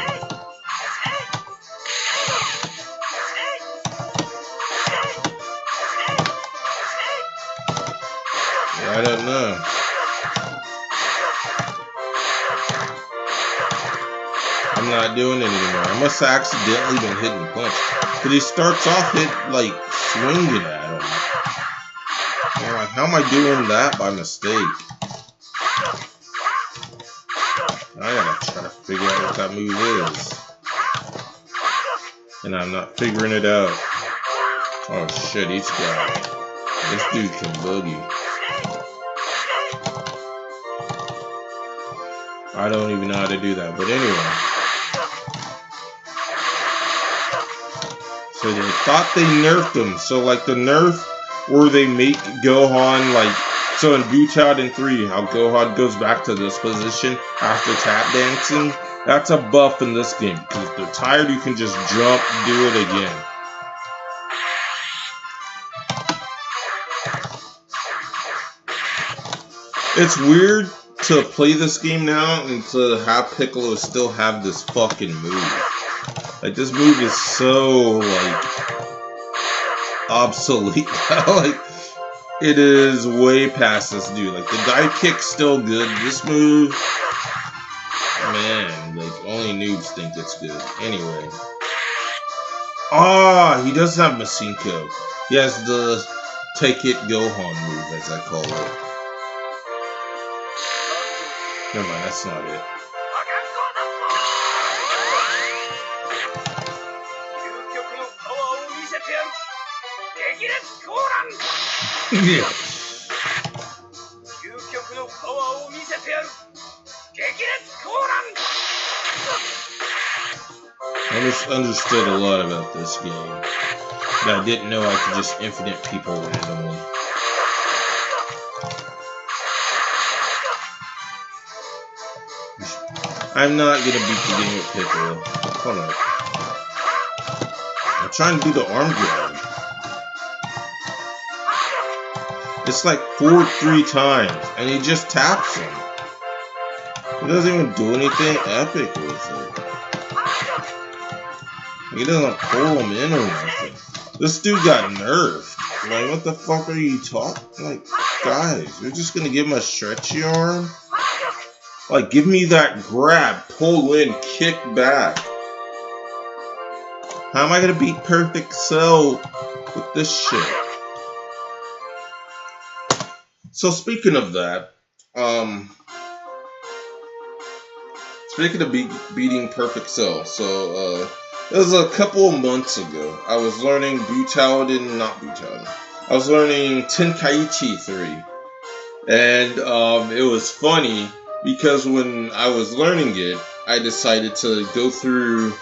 I don't know. I'm not doing it anymore. I must have accidentally been hitting the punch. But he starts off like swinging at him. I'm like, how am I doing that by mistake? I gotta try to figure out what that move is. And I'm not figuring it out. Oh shit, he's got it. This dude can boogie. I don't even know how to do that, but anyway. So they thought they nerfed him. So like the nerf where they make Gohan like, so in Bout in 3, how Gohan goes back to this position after tap dancing, that's a buff in this game. Because if they're tired, you can just jump, do it again. It's weird to play this game now and to have Piccolo still have this fucking move. Like, this move is so, like, obsolete. Like, it is way past this dude. Like, the dive kick's still good. This move, man, like, only noobs think it's good. Anyway. Ah, he does have Masenko. He has the Take It Gohan move, as I call it. Never mind, that's not it. Yeah. I misunderstood a lot about this game. And I didn't know I could just infinite people randomly. I'm not gonna beat the game with Piccolo. Hold on. I'm trying to do the arm grab. It's like 3 times, and he just taps him. He doesn't even do anything epic with it. He doesn't pull him in or nothing. This dude got nerfed. Like, what the fuck are you talking? Like, guys, you're just gonna give him a stretchy arm? Like, give me that grab, pull in, kick back. How am I gonna beat Perfect Cell with this shit? So speaking of that, speaking of beating Perfect Cell, so it was a couple of months ago. I was learning I was learning Tenkaichi 3. And it was funny because when I was learning it, I decided to go through.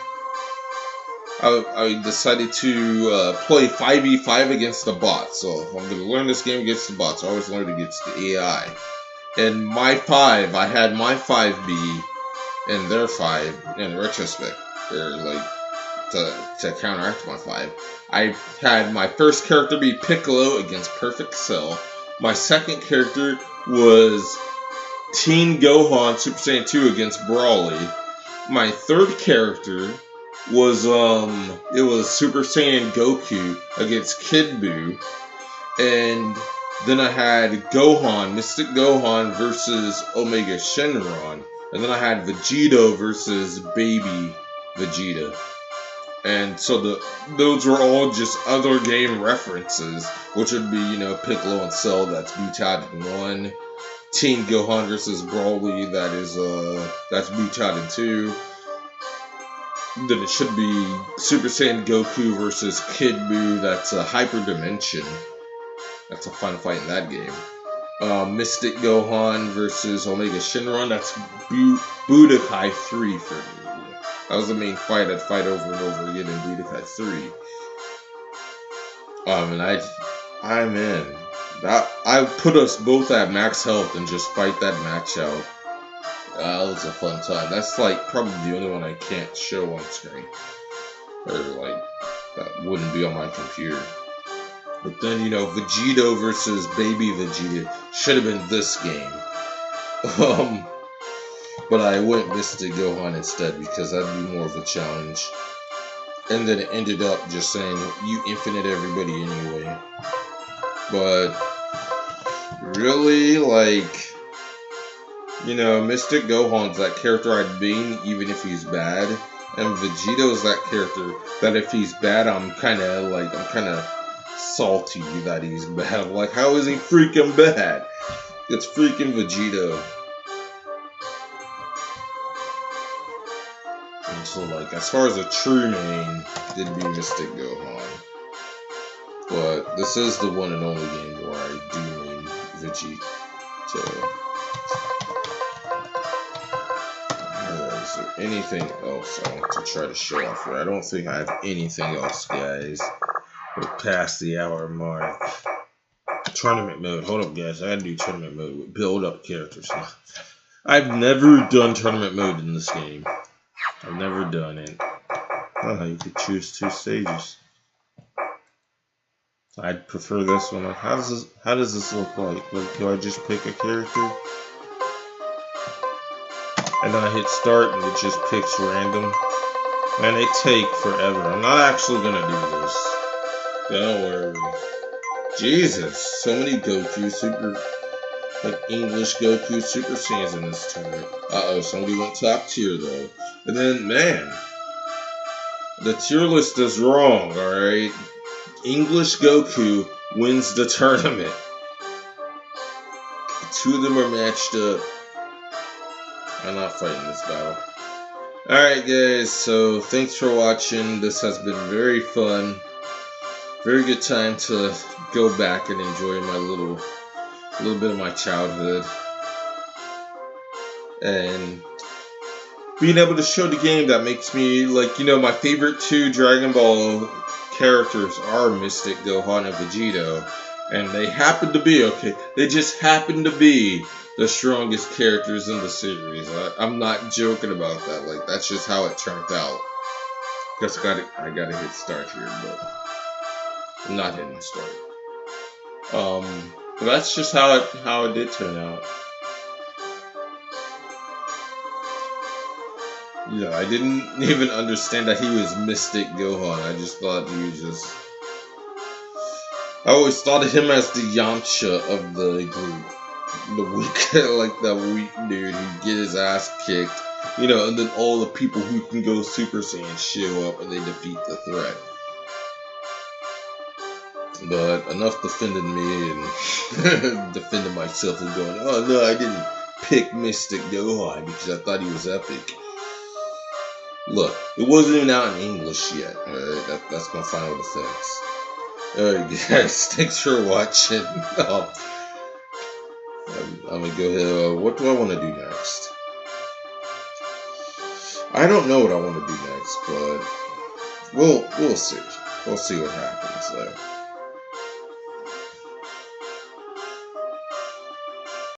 I decided to play 5v5 against the bots. So if I'm going to learn this game against the bots, I always learn against the AI. And my 5, I had my 5B and their 5 in retrospect, or like to counteract my 5. I had my first character be Piccolo against Perfect Cell. My second character was Teen Gohan Super Saiyan 2 against Brawly. My third character was it was Super Saiyan Goku against Kid Buu. And then I had Gohan, Mystic Gohan versus Omega Shenron. And then I had Vegito versus Baby Vegeta. And so those were all just other game references, which would be, Piccolo and Cell, that's Bout in 1. Teen Gohan versus Brawly, that's Bout in 2. Then it should be Super Saiyan Goku versus Kid Buu, that's Hyper Dimension. That's a final fight in that game. Mystic Gohan versus Omega Shenron, that's Budokai 3 for me. That was the main fight I'd fight over and over again in Budokai 3. And I'm in. I put us both at max health and just fight that match out. That was a fun time. That's like probably the only one I can't show on screen. Or like, that wouldn't be on my computer. But then, Vegito versus Baby Vegeta should have been this game. But I went Mystic Gohan instead because that'd be more of a challenge. And then it ended up just saying, you infinite everybody anyway. But really, Mystic Gohan's that character I'd beat even if he's bad. And Vegito's that character that if he's bad, I'm kind of salty that he's bad. Like, how is he freaking bad? It's freaking Vegito. And so, as far as a true main, it'd be Mystic Gohan. But this is the one and only game where I do main Vegito. Is there anything else I want to try to show off here? I don't think I have anything else, guys. We're past the hour mark. Tournament mode. Hold up, guys. I gotta do tournament mode with build up characters. I've never done tournament mode in this game. I've never done it. Oh, you could choose 2 stages. I'd prefer this one. How does this look like? Do I just pick a character? And then I hit start and it just picks random. Man, they take forever. I'm not actually gonna do this. Don't worry. Jesus, so many Goku English Goku Super Saiyans in this tournament. Uh-oh, somebody went top tier though. And then, man, the tier list is wrong, alright? English Goku wins the tournament. 2 of them are matched up. I'm not fighting this battle. Alright guys, so thanks for watching. This has been very fun. Very good time to go back and enjoy my little bit of my childhood. And being able to show the game that makes me, my favorite 2 Dragon Ball characters are Mystic Gohan and Vegito. And they happen to be, they just happen to be the strongest characters in the series. I'm not joking about that. That's just how it turned out. Just I gotta hit start here, but I'm not hitting start. But that's just how it did turn out. Yeah, I didn't even understand that he was Mystic Gohan. I just thought he was just... I always thought of him as the Yamcha of the group. The weak, like the weak dude who get his ass kicked, and then all the people who can go Super Saiyan show up and they defeat the threat. But enough defending me and defending myself and going, oh no, I didn't pick Mystic Gohan because I thought he was epic. Look, it wasn't even out in English yet. Alright, that's my final defense. Alright guys, thanks for watching. I'm gonna go ahead. What do I want to do next? I don't know what I want to do next, but we'll see. We'll see what happens there.